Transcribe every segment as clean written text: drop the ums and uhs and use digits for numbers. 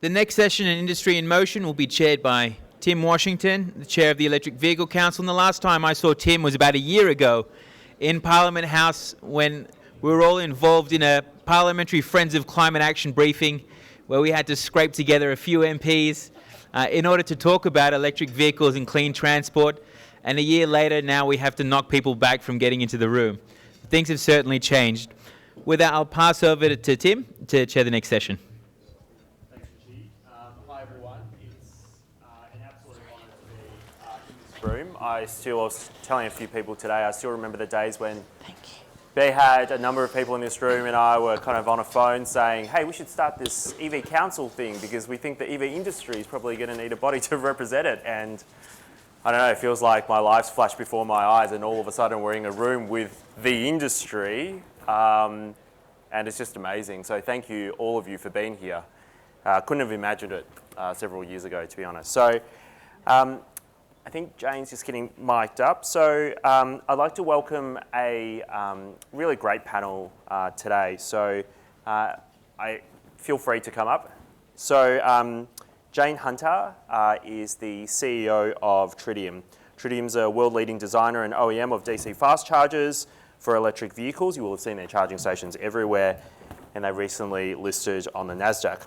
The next session in Industry in Motion will be chaired by Tim Washington, the chair of the Electric Vehicle Council. And the last time I saw Tim was about a year ago in Parliament House when we were all involved in a Parliamentary Friends of Climate Action briefing where we had to scrape together a few MPs in order to talk about electric vehicles and clean transport. And a year later, now we have to knock people back from getting into the room. Things have certainly changed. With that, I'll pass over to Tim to chair the next session. Room. I was telling a few people today, I still remember the days when they had a number of people in this room and I were kind of on a phone saying, hey, we should start this EV council thing because we think the EV industry is probably going to need a body to represent it. And I don't know, it feels like my life's flashed before my eyes and all of a sudden we're in a room with the industry and it's just amazing. So thank you, all of you, for being here. Couldn't have imagined it several years ago, to be honest. So I think Jane's just getting mic'd up. So I'd like to welcome a really great panel today. So I feel free to come up. So Jane Hunter is the CEO of Tritium. Tritium's a world-leading designer and OEM of DC fast chargers for electric vehicles. You will have seen their charging stations everywhere, and they recently listed on the NASDAQ.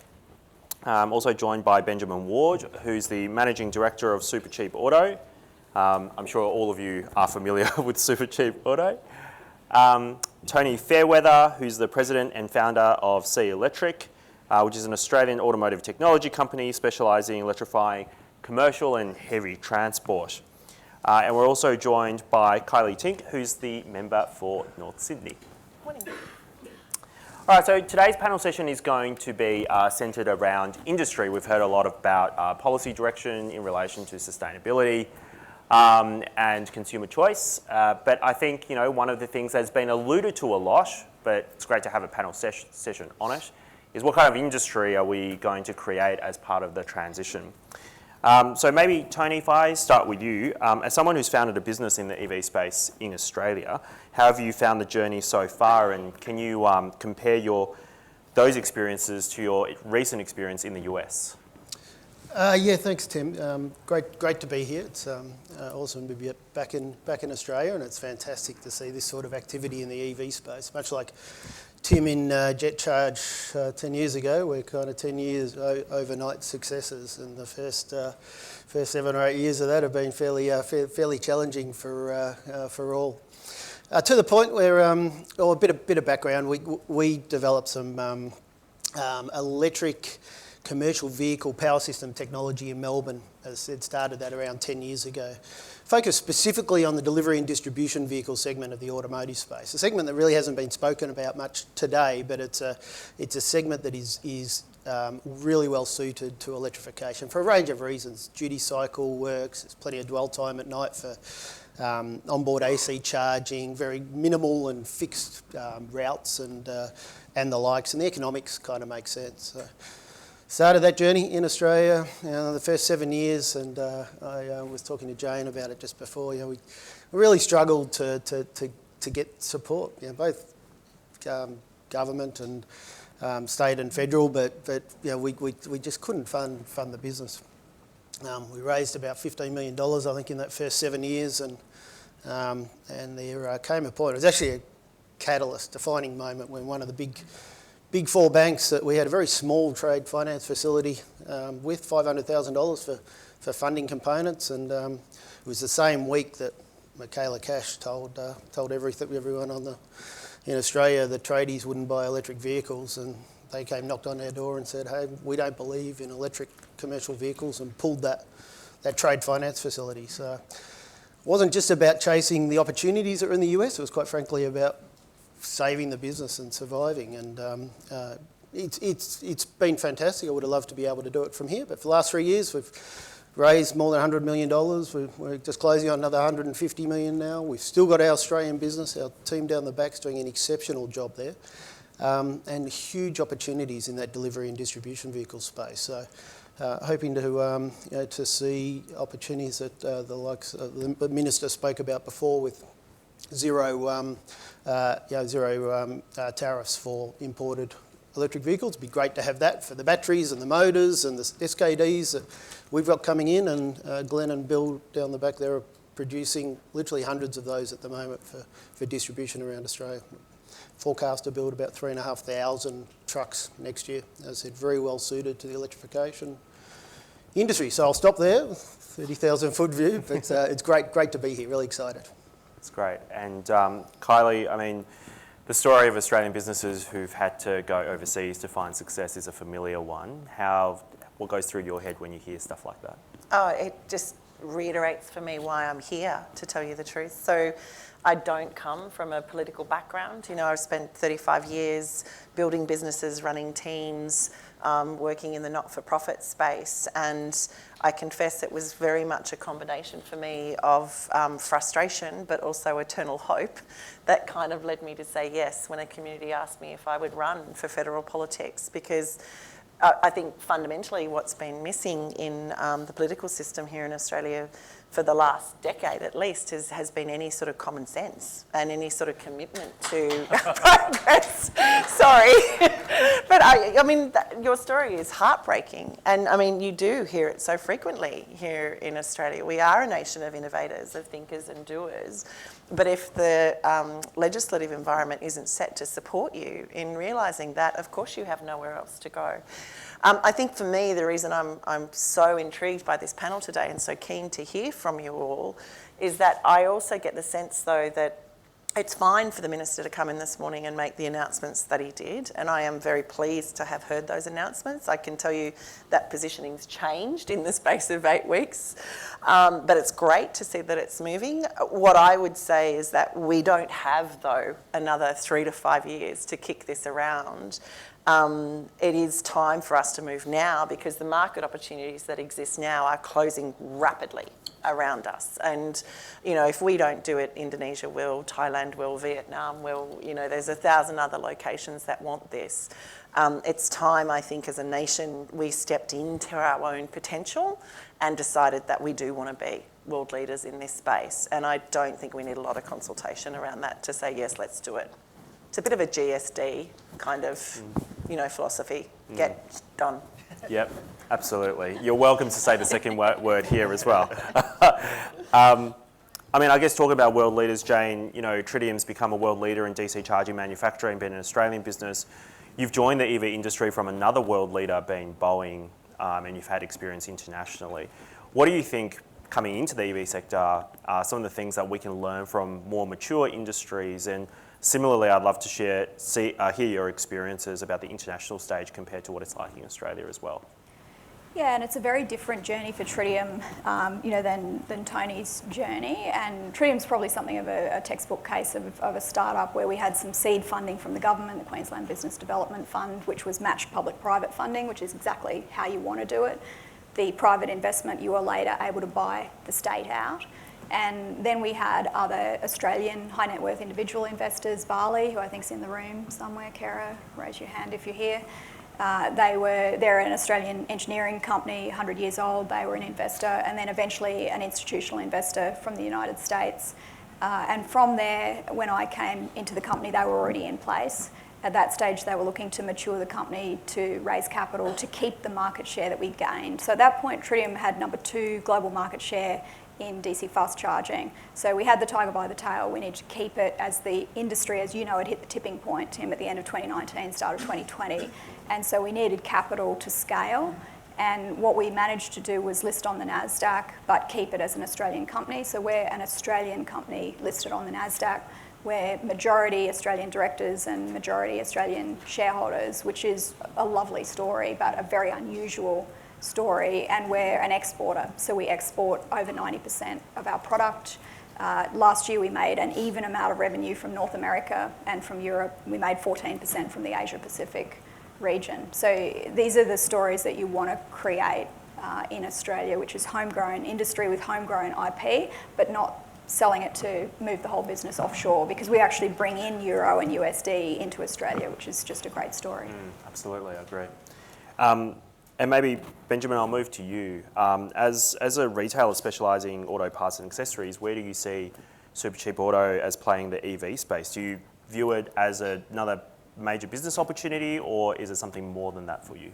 Also joined by Benjamin Ward, who's the Managing Director of Supercheap Auto. I'm sure all of you are familiar with Supercheap Auto. Tony Fairweather, who's the President and Founder of C Electric, which is an Australian automotive technology company specialising in electrifying commercial and heavy transport. And we're also joined by KYLEA TINK, who's the member for North Sydney. Morning. All right, so today's panel session is going to be centred around industry. We've heard a lot about policy direction in relation to sustainability and consumer choice. But I think, one of the things that's been alluded to a lot, but it's great to have a panel session on it, is what kind of industry are we going to create as part of the transition? So maybe, Tony, if I start with you, as someone who's founded a business in the EV space in Australia, how have you found the journey so far, and can you compare those experiences to your recent experience in the US? Yeah, thanks, Tim. Great to be here. It's awesome to be back in Australia, and it's fantastic to see this sort of activity in the EV space. Much like Tim in Jet Charge 10 years ago, we're kind of 10 years overnight successes, and the first 7 or 8 years of that have been fairly challenging for all. To the point where, a bit of background, we developed some electric commercial vehicle power system technology in Melbourne. As I said, started that around 10 years ago. Focused specifically on the delivery and distribution vehicle segment of the automotive space. A segment that really hasn't been spoken about much today, but it's a segment that is really well suited to electrification for a range of reasons. Duty cycle works, there's plenty of dwell time at night for onboard AC charging, very minimal and fixed routes and the likes, and the economics kind of make sense. So, started that journey in Australia, the first 7 years, and I was talking to Jane about it just before. We really struggled to get support, both government and state and federal, but we just couldn't fund the business. We raised about $15 million, I think, in that first 7 years, and there came a point. It was actually a catalyst, defining moment, when one of the big four banks that we had a very small trade finance facility with $500,000 for funding components, and it was the same week that Michaela Cash told everyone in Australia that tradies wouldn't buy electric vehicles, and they knocked on our door and said, hey, we don't believe in electric commercial vehicles, and pulled that trade finance facility. So it wasn't just about chasing the opportunities that were in the US, it was quite frankly about saving the business and surviving, and it's been fantastic. I would have loved to be able to do it from here, but for the last 3 years we've raised more than $100 million. We're just closing on another $150 million now. We've still got our Australian business. Our team down the back's doing an exceptional job there, and huge opportunities in that delivery and distribution vehicle space. So hoping to see opportunities that the likes of the Minister spoke about before, with zero tariffs for imported electric vehicles. It'd be great to have that for the batteries and the motors and the SKDs that we've got coming in, and Glenn and Bill down the back there are producing literally hundreds of those at the moment for distribution around Australia. Forecast to build about 3,500 trucks next year. As I said, very well suited to the electrification industry. So I'll stop there, 30,000 foot view, but it's great to be here, really excited. That's great. And Kylie, I mean, the story of Australian businesses who've had to go overseas to find success is a familiar one. What goes through your head when you hear stuff like that? Oh, it just reiterates for me why I'm here, to tell you the truth. So I don't come from a political background. You know, I've spent 35 years building businesses, running teams, working in the not-for-profit space, and I confess it was very much a combination for me of frustration but also eternal hope that kind of led me to say yes when a community asked me if I would run for federal politics, because I think fundamentally what's been missing in the political system here in Australia for the last decade at least has been any sort of common sense and any sort of commitment to progress. Sorry. But I mean, your story is heartbreaking. And I mean, you do hear it so frequently here in Australia. We are a nation of innovators, of thinkers and doers. But if the legislative environment isn't set to support you in realising that, of course you have nowhere else to go. I think for me, the reason I'm so intrigued by this panel today and so keen to hear from you all is that I also get the sense, though, that it's fine for the Minister to come in this morning and make the announcements that he did, and I am very pleased to have heard those announcements. I can tell you that positioning's changed in the space of 8 weeks, but it's great to see that it's moving. What I would say is that we don't have, though, another 3 to 5 years to kick this around. It is time for us to move now, because the market opportunities that exist now are closing rapidly around us. And, you know, if we don't do it, Indonesia will, Thailand will, Vietnam will, you know, there's 1,000 other locations that want this. It's time, I think, as a nation, we stepped into our own potential and decided that we do want to be world leaders in this space. And I don't think we need a lot of consultation around that to say, yes, let's do it. It's a bit of a GSD kind of, you know, philosophy. Get done. Yep, absolutely. You're welcome to say the second word here as well. I mean, I guess talking about world leaders, Jane, you know, Tritium's become a world leader in DC charging manufacturing, being an Australian business. You've joined the EV industry from another world leader, being Boeing, and you've had experience internationally. What do you think, coming into the EV sector, are some of the things that we can learn from more mature industries? And similarly, I'd love to hear your experiences about the international stage compared to what it's like in Australia as well. Yeah, and it's a very different journey for Tritium, you know, than Tony's journey. And Tritium's probably something of a textbook case of a startup where we had some seed funding from the government, the Queensland Business Development Fund, which was matched public-private funding, which is exactly how you want to do it. The private investment, you were later able to buy the state out. And then we had other Australian high net worth individual investors, Bali, who I think's in the room somewhere. Kara, raise your hand if you're here. They're an Australian engineering company, 100 years old. They were an investor, and then eventually an institutional investor from the United States. And from there, when I came into the company, they were already in place. At that stage, they were looking to mature the company, to raise capital, to keep the market share that we gained. So at that point, Tritium had number 2 global market share in DC fast charging. So we had the tiger by the tail. We need to keep it as the industry, as you know, it hit the tipping point, Tim, at the end of 2019, start of 2020. And so we needed capital to scale. And what we managed to do was list on the NASDAQ, but keep it as an Australian company. So we're an Australian company listed on the NASDAQ. We're majority Australian directors and majority Australian shareholders, which is a lovely story, but a very unusual story. And we're an exporter, so we export over 90% of our product. Last year we made an even amount of revenue from North America and from Europe. We made 14% from the Asia Pacific region. So these are the stories that you want to create in Australia, which is homegrown industry with homegrown IP, but not selling it to move the whole business offshore, because we actually bring in Euro and USD into Australia, which is just a great story. Absolutely, I agree. And maybe, Benjamin, I'll move to you. As a retailer specialising in auto parts and accessories, where do you see Supercheap Auto as playing the EV space? Do you view it as another major business opportunity, or is it something more than that for you?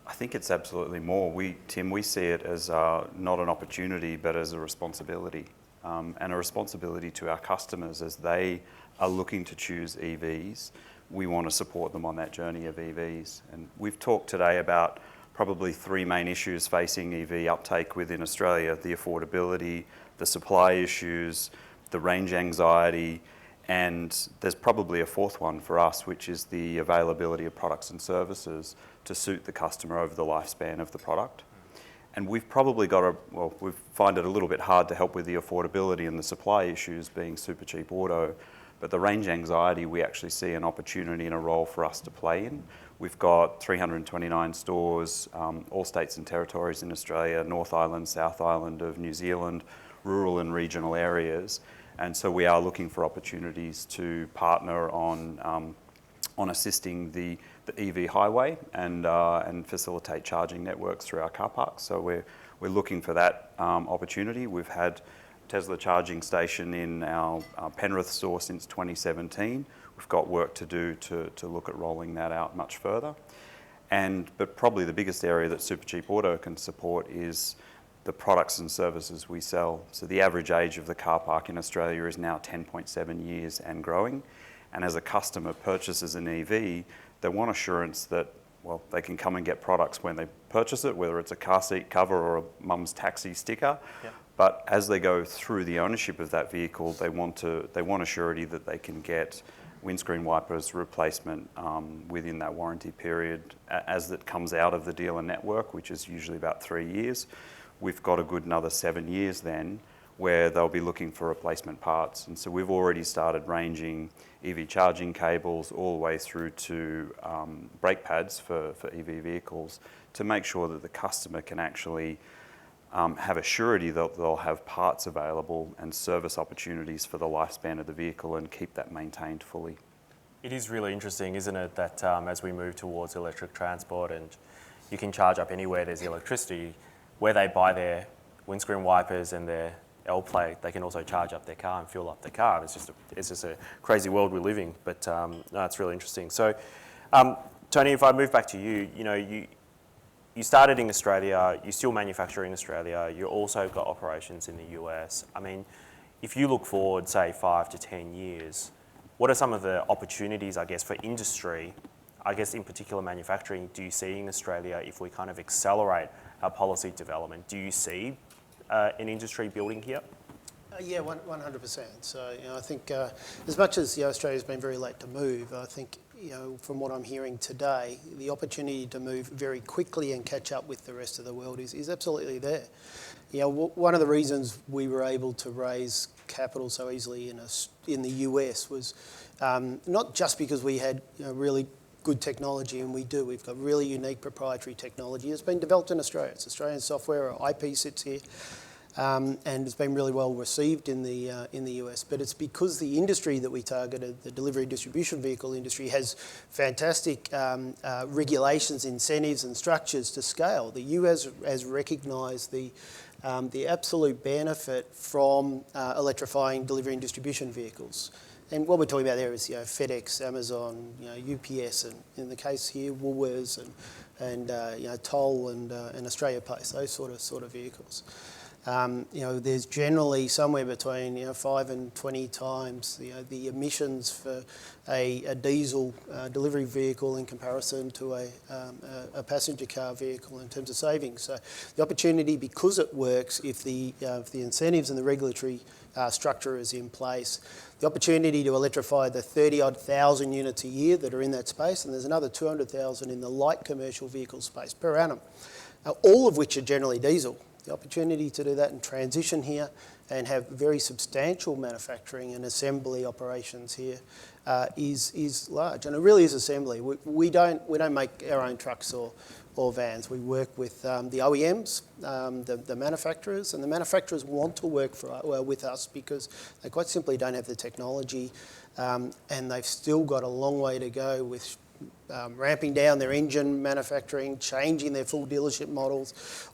I think it's absolutely more. Tim, we see it as not an opportunity, but as a responsibility, and a responsibility to our customers as they are looking to choose EVs. We want to support them on that journey of EVs. And we've talked today about probably three main issues facing EV uptake within Australia: the affordability, the supply issues, the range anxiety, and there's probably a fourth one for us, which is the availability of products and services to suit the customer over the lifespan of the product. And we've probably we find it a little bit hard to help with the affordability and the supply issues being super cheap auto, but the range anxiety we actually see an opportunity and a role for us to play in. We've got 329 stores, all states and territories in Australia, North Island, South Island of New Zealand, rural and regional areas. And so we are looking for opportunities to partner on assisting the EV highway and facilitate charging networks through our car parks. So we're looking for that opportunity. We've had Tesla charging station in our Penrith store since 2017. We've got work to do to look at rolling that out much further. But probably the biggest area that Supercheap Auto can support is the products and services we sell. So the average age of the car park in Australia is now 10.7 years and growing. And as a customer purchases an EV, they want assurance that, well, they can come and get products when they purchase it, whether it's a car seat cover or a mum's taxi sticker. Yep. But as they go through the ownership of that vehicle, they want assurity that they can get windscreen wipers replacement within that warranty period as it comes out of the dealer network, which is usually about 3 years. We've got a good another 7 years then where they'll be looking for replacement parts. And so we've already started ranging EV charging cables all the way through to brake pads for EV vehicles to make sure that the customer can actually have a surety that they'll have parts available and service opportunities for the lifespan of the vehicle and keep that maintained fully. It is really interesting, isn't it, that as we move towards electric transport and you can charge up anywhere there's electricity, where they buy their windscreen wipers and their L-plate, they can also charge up their car and fuel up their car. It's just a crazy world we're living, but no, it's really interesting. So, Tony, if I move back to you, you started in Australia, you still manufacture in Australia, you also got operations in the US. I mean, if you look forward, say, 5 to 10 years, what are some of the opportunities, I guess, for industry, I guess in particular manufacturing, do you see in Australia if we kind of accelerate our policy development? Do you see an industry building here? Yeah, 100%. So, I think as much as Australia's been very late to move, I think, from what I'm hearing today, the opportunity to move very quickly and catch up with the rest of the world is absolutely there. One of the reasons we were able to raise capital so easily in the US was not just because we had really good technology, and we do. We've got really unique proprietary technology. It's been developed in Australia. It's Australian software. Our IP sits here. And it's been really well received in the US. But it's because the industry that we targeted, the delivery distribution vehicle industry, has fantastic regulations, incentives, and structures to scale. The US has recognised the absolute benefit from electrifying delivery and distribution vehicles. And what we're talking about there is FedEx, Amazon, UPS, and in the case here, Woolworths, and Toll and Australia Post, those sort of vehicles. There's generally somewhere between 5 and 20 times the emissions for a diesel delivery vehicle in comparison to a passenger car vehicle in terms of savings. So the opportunity, because it works, if the incentives and the regulatory structure is in place, the opportunity to electrify the 30-odd thousand units a year that are in that space, and there's another 200,000 in the light commercial vehicle space per annum, all of which are generally diesel. The opportunity to do that and transition here and have very substantial manufacturing and assembly operations here is large, and it really is assembly. We don't make our own trucks or vans. We work with the OEMs, the manufacturers, and the manufacturers want to work with us because they quite simply don't have the technology, and they've still got a long way to go with ramping down their engine manufacturing, changing their full dealership models.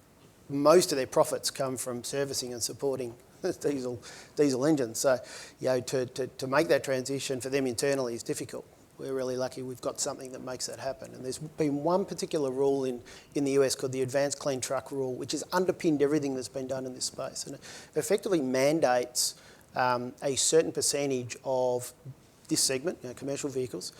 Most of their profits come from servicing and supporting diesel engines. So, to make that transition for them internally is difficult. We're really lucky we've got something that makes that happen. And there's been one particular rule in the US called the Advanced Clean Truck Rule, which has underpinned everything that's been done in this space. And it effectively mandates a certain percentage of this segment, commercial vehicles,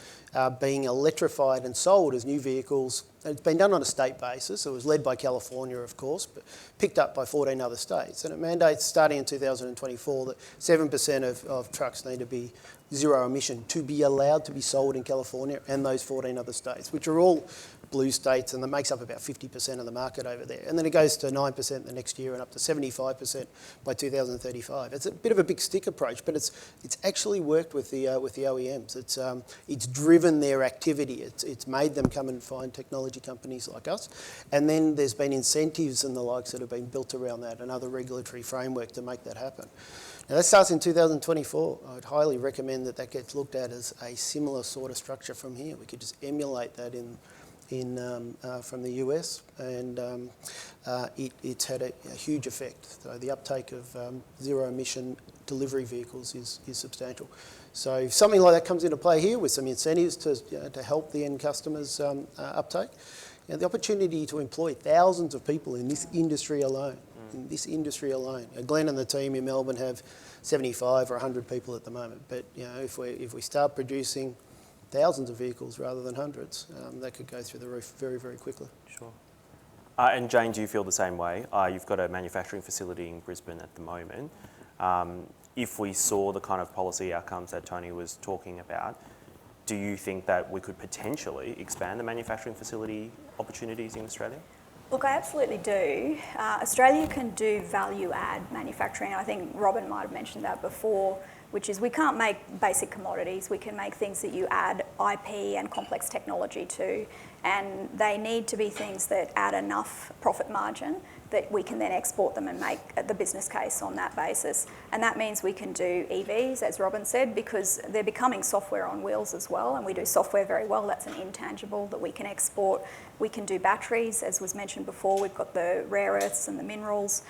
being electrified and sold as new vehicles. It's been done on a state basis. It was led by California, of course, but picked up by 14 other states. And it mandates, starting in 2024, that 7% of trucks need to be zero emission to be allowed to be sold in California and those 14 other states, which are all blue states, and that makes up about 50% of the market over there. And then it goes to 9% the next year and up to 75% by 2035. It's a bit of a big stick approach, but it's actually worked with the OEMs. It's driven their activity. It's made them come and find technology companies like us. And then there's been incentives and the likes that have been built around that, and other regulatory framework to make that happen. Now that starts in 2024. I'd highly recommend that gets looked at as a similar sort of structure from here. We could just emulate that from the US, and it's had a huge effect. So the uptake of zero emission delivery vehicles is substantial. So if something like that comes into play here with some incentives to help the end customers uptake, the opportunity to employ thousands of people in this industry alone. Glenn and the team in Melbourne have 75 or 100 people at the moment, but if we start producing thousands of vehicles rather than hundreds, that could go through the roof very, very quickly. Sure. And Jane, do you feel the same way? You've got a manufacturing facility in Brisbane at the moment. If we saw the kind of policy outcomes that Tony was talking about, do you think that we could potentially expand the manufacturing facility opportunities in Australia? Look, I absolutely do. Australia can do value-add manufacturing. I think Robin might have mentioned that before, which is we can't make basic commodities. We can make things that you add IP and complex technology to, and they need to be things that add enough profit margin that we can then export them and make the business case on that basis. And that means we can do EVs, as Robin said, because they're becoming software on wheels as well, and we do software very well. That's an intangible that we can export. We can do batteries, as was mentioned before. We've got the rare earths and the minerals.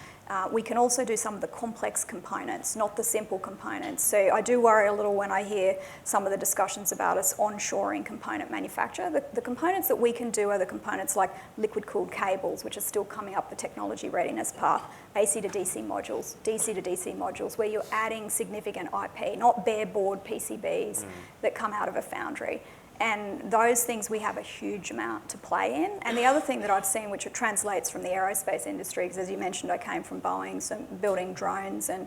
We can also do some of the complex components, not the simple components. So I do worry a little when I hear some of the discussions about us onshoring component manufacture. The components that we can do are the components like liquid-cooled cables, which are still coming up the technology readiness path, AC to DC modules, DC to DC modules, where you're adding significant IP, not bare board PCBs that come out of a foundry. And those things we have a huge amount to play in. And the other thing that I've seen, which it translates from the aerospace industry, because as you mentioned, I came from Boeing, so building drones and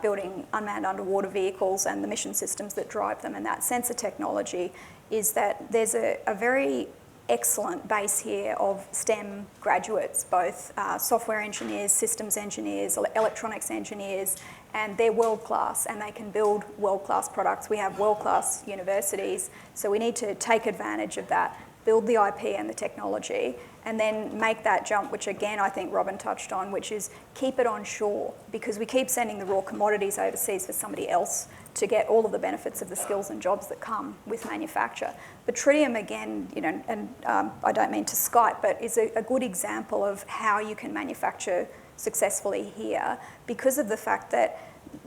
building unmanned underwater vehicles and the mission systems that drive them, and that sensor technology, is that there's a very excellent base here of STEM graduates, both software engineers, systems engineers, electronics engineers, and they're world-class and they can build world-class products. We have world-class universities, so we need to take advantage of that, build the IP and the technology, and then make that jump, which again I think Robin touched on, which is keep it on shore, because we keep sending the raw commodities overseas for somebody else to get all of the benefits of the skills and jobs that come with manufacture. But Tritium, again, and I don't mean to Skype, but is a good example of how you can manufacture successfully here, because of the fact that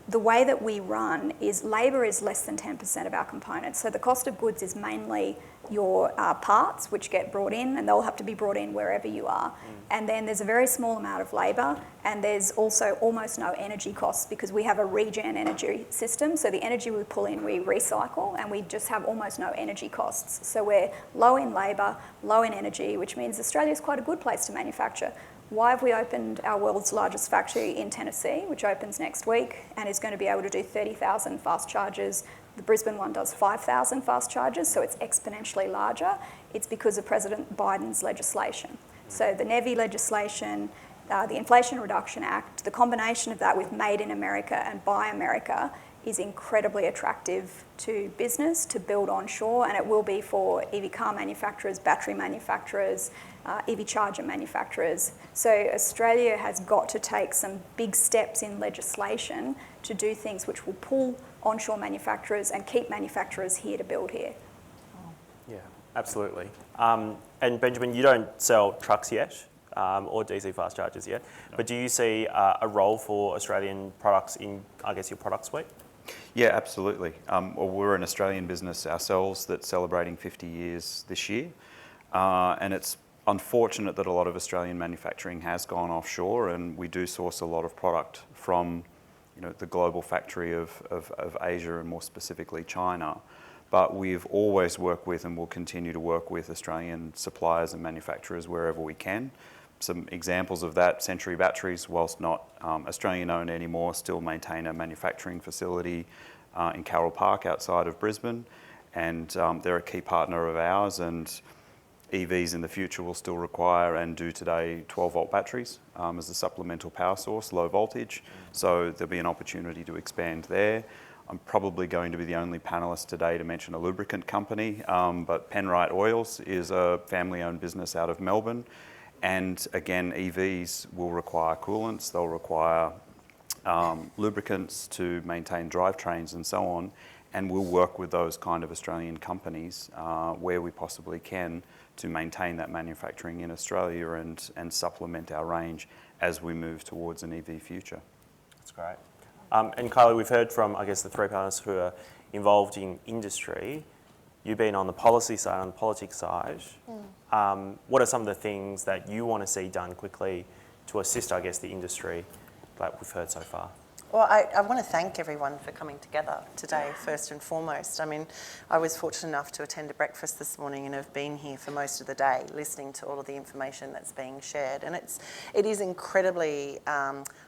the way that we run is labour is less than 10% of our components. So the cost of goods is mainly your parts, which get brought in, and they'll have to be brought in wherever you are. And then there's a very small amount of labour, and there's also almost no energy costs, because we have a regen energy system. So the energy we pull in, we recycle, and we just have almost no energy costs. So we're low in labour, low in energy, which means Australia's quite a good place to manufacture. Why have we opened our world's largest factory in Tennessee, which opens next week and is going to be able to do 30,000 fast chargers? The Brisbane one does 5,000 fast chargers, so it's exponentially larger. It's because of President Biden's legislation. So the NEVI legislation, the Inflation Reduction Act, the combination of that with Made in America and Buy America is incredibly attractive to business to build onshore, and it will be for EV car manufacturers, battery manufacturers, EV charger manufacturers. So Australia has got to take some big steps in legislation to do things which will pull onshore manufacturers and keep manufacturers here to build here. Yeah, absolutely. And Benjamin, you don't sell trucks yet, or DC fast chargers yet, but do you see a role for Australian products in, I guess, your product suite? Yeah, absolutely. Well, we're an Australian business ourselves that's celebrating 50 years this year, and it's unfortunate that a lot of Australian manufacturing has gone offshore, and we do source a lot of product from, the global factory of Asia, and more specifically China. But we've always worked with and will continue to work with Australian suppliers and manufacturers wherever we can. Some examples of that: Century Batteries, whilst not Australian owned anymore, still maintain a manufacturing facility in Carroll Park outside of Brisbane, and they're a key partner of ours. And EVs in the future will still require, and do today, 12-volt batteries as a supplemental power source, low voltage. So there'll be an opportunity to expand there. I'm probably going to be the only panellist today to mention a lubricant company, but Penrite Oils is a family-owned business out of Melbourne. And again, EVs will require coolants, they'll require lubricants to maintain drivetrains and so on. And we'll work with those kind of Australian companies where we possibly can to maintain that manufacturing in Australia and supplement our range as we move towards an EV future. That's great. And KYLEA, we've heard from, I guess, the three panellists who are involved in industry. You've been on the policy side, on the politics side. What are some of the things that you want to see done quickly to assist, I guess, the industry like we've heard so far? Well, I want to thank everyone for coming together today, first and foremost. I mean, I was fortunate enough to attend a breakfast this morning and have been here for most of the day listening to all of the information that's being shared. And it is incredibly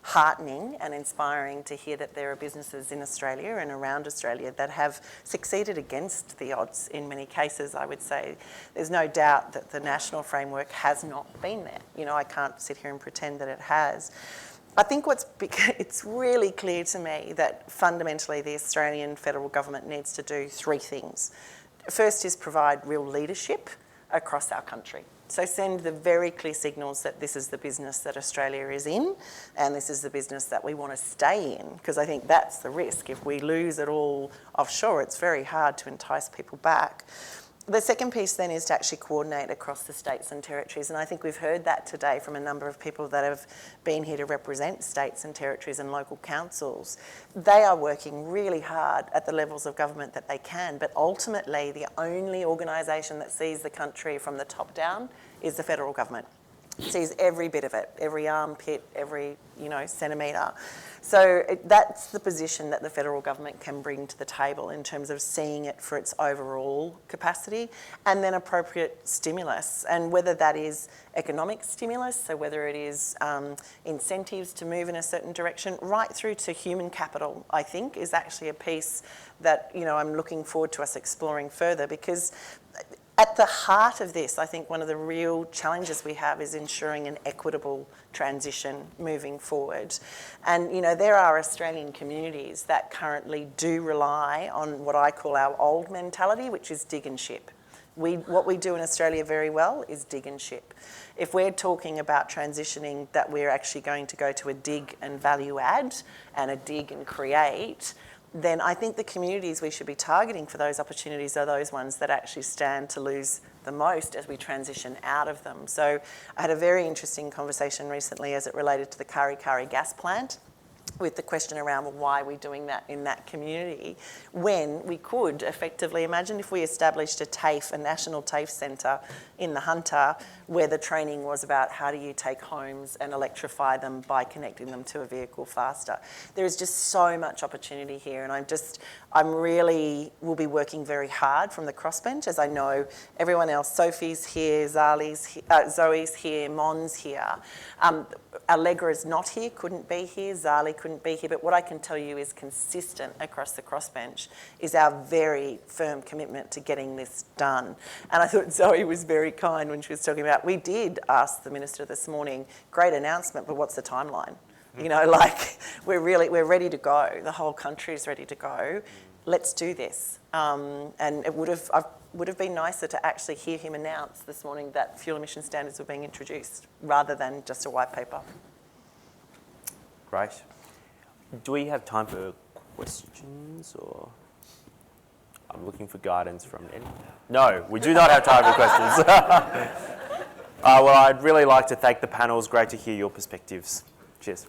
heartening and inspiring to hear that there are businesses in Australia and around Australia that have succeeded against the odds in many cases, I would say. There's no doubt that the national framework has not been there. I can't sit here and pretend that it has. I think it's really clear to me that fundamentally the Australian federal government needs to do three things. First is provide real leadership across our country. So send the very clear signals that this is the business that Australia is in, and this is the business that we want to stay in, because I think that's the risk. If we lose it all offshore, it's very hard to entice people back. The second piece then is to actually coordinate across the states and territories, and I think we've heard that today from a number of people that have been here to represent states and territories and local councils. They are working really hard at the levels of government that they can, but ultimately the only organisation that sees the country from the top down is the federal government. It sees every bit of it, every armpit, every centimetre. So that's the position that the federal government can bring to the table in terms of seeing it for its overall capacity, and then appropriate stimulus. And whether that is economic stimulus, so whether it is incentives to move in a certain direction, right through to human capital, I think is actually a piece that I'm looking forward to us exploring further, because at the heart of this, I think one of the real challenges we have is ensuring an equitable transition moving forward. And, there are Australian communities that currently do rely on what I call our old mentality, which is dig and ship. What we do in Australia very well is dig and ship. If we're talking about transitioning that we're actually going to go to a dig and value add and a dig and create, then I think the communities we should be targeting for those opportunities are those ones that actually stand to lose the most as we transition out of them. So I had a very interesting conversation recently as it related to the Kari Kari gas plant, with the question around, well, why are we doing that in that community, when we could effectively imagine if we established a TAFE, a national TAFE centre in the Hunter, where the training was about how do you take homes and electrify them by connecting them to a vehicle faster. There is just so much opportunity here, and I'm really will be working very hard from the crossbench, as I know everyone else. Sophie's here, Zoe's here, Mon's here. Allegra's not here, couldn't be here, Zali couldn't be here, but what I can tell you is consistent across the crossbench is our very firm commitment to getting this done. And I thought Zoe was very kind when she was talking about, we did ask the Minister this morning, great announcement, but what's the timeline? We're ready to go. The whole country is ready to go. Let's do this. And it would have been nicer to actually hear him announce this morning that fuel emission standards were being introduced, rather than just a white paper. Great. Do we have time for questions, or I'm looking for guidance from any? No, we do not have time for questions. Well, I'd really like to thank the panel. It's great to hear your perspectives. Cheers.